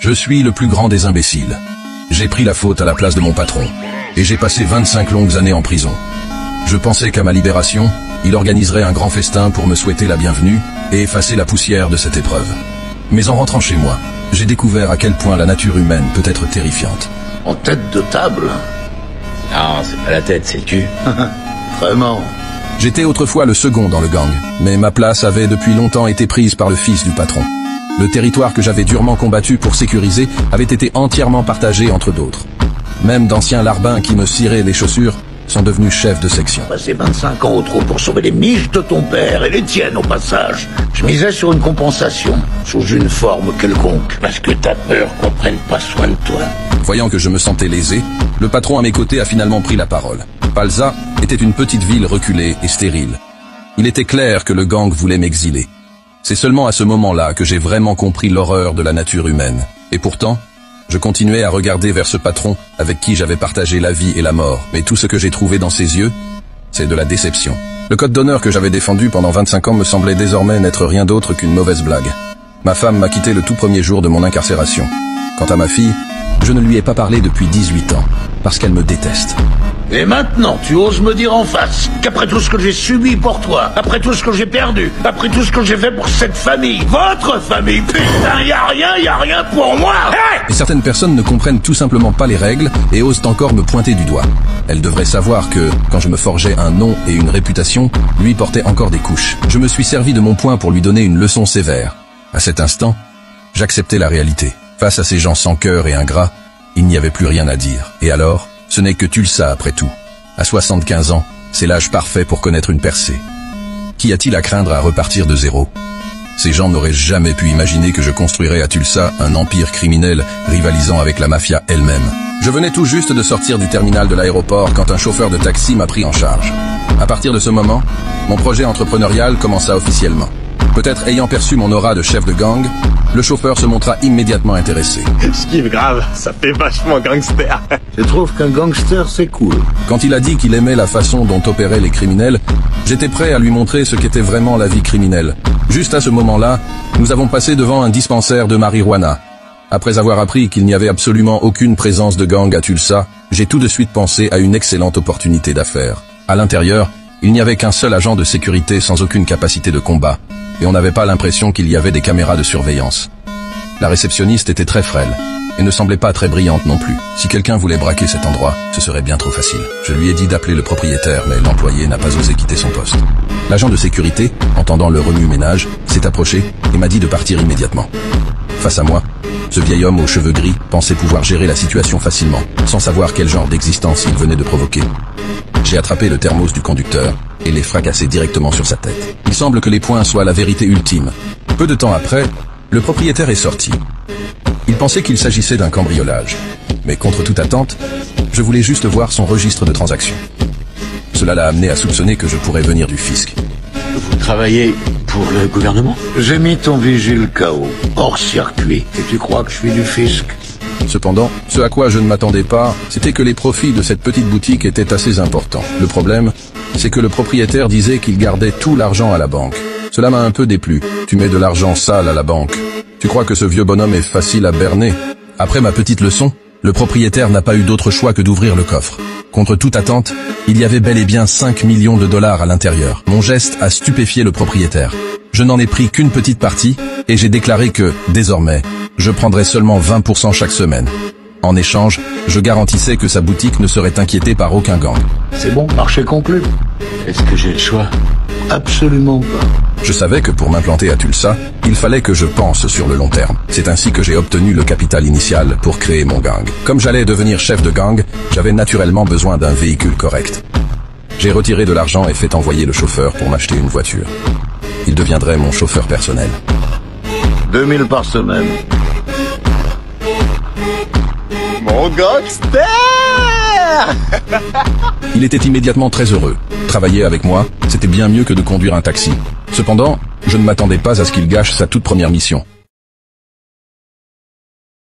Je suis le plus grand des imbéciles. J'ai pris la faute à la place de mon patron, et j'ai passé 25 longues années en prison. Je pensais qu'à ma libération, il organiserait un grand festin pour me souhaiter la bienvenue et effacer la poussière de cette épreuve. Mais en rentrant chez moi, j'ai découvert à quel point la nature humaine peut être terrifiante. En tête de table? Non, c'est pas la tête, c'est tu. Vraiment? J'étais autrefois le second dans le gang, mais ma place avait depuis longtemps été prise par le fils du patron. Le territoire que j'avais durement combattu pour sécuriser avait été entièrement partagé entre d'autres. Même d'anciens larbins qui me ciraient les chaussures sont devenus chefs de section. Passé 25 ans au trou pour sauver les miches de ton père et les tiennes au passage. Je misais sur une compensation, sous une forme quelconque, parce que t'as peur qu'on prenne pas soin de toi. Voyant que je me sentais lésé, le patron à mes côtés a finalement pris la parole. Palza était une petite ville reculée et stérile. Il était clair que le gang voulait m'exiler. C'est seulement à ce moment-là que j'ai vraiment compris l'horreur de la nature humaine. Et pourtant, je continuais à regarder vers ce patron avec qui j'avais partagé la vie et la mort. Mais tout ce que j'ai trouvé dans ses yeux, c'est de la déception. Le code d'honneur que j'avais défendu pendant 25 ans me semblait désormais n'être rien d'autre qu'une mauvaise blague. Ma femme m'a quitté le tout premier jour de mon incarcération. Quant à ma fille, je ne lui ai pas parlé depuis 18 ans, parce qu'elle me déteste. Et maintenant, tu oses me dire en face qu'après tout ce que j'ai subi pour toi, après tout ce que j'ai perdu, après tout ce que j'ai fait pour cette famille, votre famille, putain, y a rien pour moi. Hey! Et certaines personnes ne comprennent tout simplement pas les règles et osent encore me pointer du doigt. Elles devraient savoir que, quand je me forgeais un nom et une réputation, lui portait encore des couches. Je me suis servi de mon poing pour lui donner une leçon sévère. À cet instant, j'acceptais la réalité. Face à ces gens sans cœur et ingrats, il n'y avait plus rien à dire. Et alors, ce n'est que Tulsa après tout. À 75 ans, c'est l'âge parfait pour connaître une percée. Qu'y a-t-il à craindre à repartir de zéro? Ces gens n'auraient jamais pu imaginer que je construirais à Tulsa un empire criminel rivalisant avec la mafia elle-même. Je venais tout juste de sortir du terminal de l'aéroport quand un chauffeur de taxi m'a pris en charge. À partir de ce moment, mon projet entrepreneurial commença officiellement. Peut-être ayant perçu mon aura de chef de gang, le chauffeur se montra immédiatement intéressé. Je kiffe grave, ça fait vachement gangster. Je trouve qu'un gangster c'est cool. Quand il a dit qu'il aimait la façon dont opéraient les criminels, j'étais prêt à lui montrer ce qu'était vraiment la vie criminelle. Juste à ce moment-là, nous avons passé devant un dispensaire de marijuana. Après avoir appris qu'il n'y avait absolument aucune présence de gang à Tulsa, j'ai tout de suite pensé à une excellente opportunité d'affaires. À l'intérieur, il n'y avait qu'un seul agent de sécurité sans aucune capacité de combat, et on n'avait pas l'impression qu'il y avait des caméras de surveillance. La réceptionniste était très frêle, et ne semblait pas très brillante non plus. Si quelqu'un voulait braquer cet endroit, ce serait bien trop facile. Je lui ai dit d'appeler le propriétaire, mais l'employé n'a pas osé quitter son poste. L'agent de sécurité, entendant le remue-ménage, s'est approché et m'a dit de partir immédiatement. Face à moi, ce vieil homme aux cheveux gris pensait pouvoir gérer la situation facilement, sans savoir quel genre d'existence il venait de provoquer. J'ai attrapé le thermos du conducteur et l'ai fracassé directement sur sa tête. Il semble que les poings soient la vérité ultime. Peu de temps après, le propriétaire est sorti. Il pensait qu'il s'agissait d'un cambriolage. Mais contre toute attente, je voulais juste voir son registre de transactions. Cela l'a amené à soupçonner que je pourrais venir du fisc. Vous travaillez pour le gouvernement? J'ai mis ton vigile KO, hors circuit. Et tu crois que je suis du fisc? Cependant, ce à quoi je ne m'attendais pas, c'était que les profits de cette petite boutique étaient assez importants. Le problème, c'est que le propriétaire disait qu'il gardait tout l'argent à la banque. Cela m'a un peu déplu. Tu mets de l'argent sale à la banque. Tu crois que ce vieux bonhomme est facile à berner? Après ma petite leçon, le propriétaire n'a pas eu d'autre choix que d'ouvrir le coffre. Contre toute attente, il y avait bel et bien 5 millions de dollars à l'intérieur. Mon geste a stupéfié le propriétaire. Je n'en ai pris qu'une petite partie, et j'ai déclaré que, désormais, je prendrais seulement 20% chaque semaine. En échange, je garantissais que sa boutique ne serait inquiétée par aucun gang. C'est bon, marché conclu. Est-ce que j'ai le choix? Absolument pas. Je savais que pour m'implanter à Tulsa, il fallait que je pense sur le long terme. C'est ainsi que j'ai obtenu le capital initial pour créer mon gang. Comme j'allais devenir chef de gang, j'avais naturellement besoin d'un véhicule correct. J'ai retiré de l'argent et fait envoyer le chauffeur pour m'acheter une voiture. Il deviendrait mon chauffeur personnel. 2000 par semaine. Mon gangster. Il était immédiatement très heureux. Travailler avec moi, c'était bien mieux que de conduire un taxi. Cependant, je ne m'attendais pas à ce qu'il gâche sa toute première mission.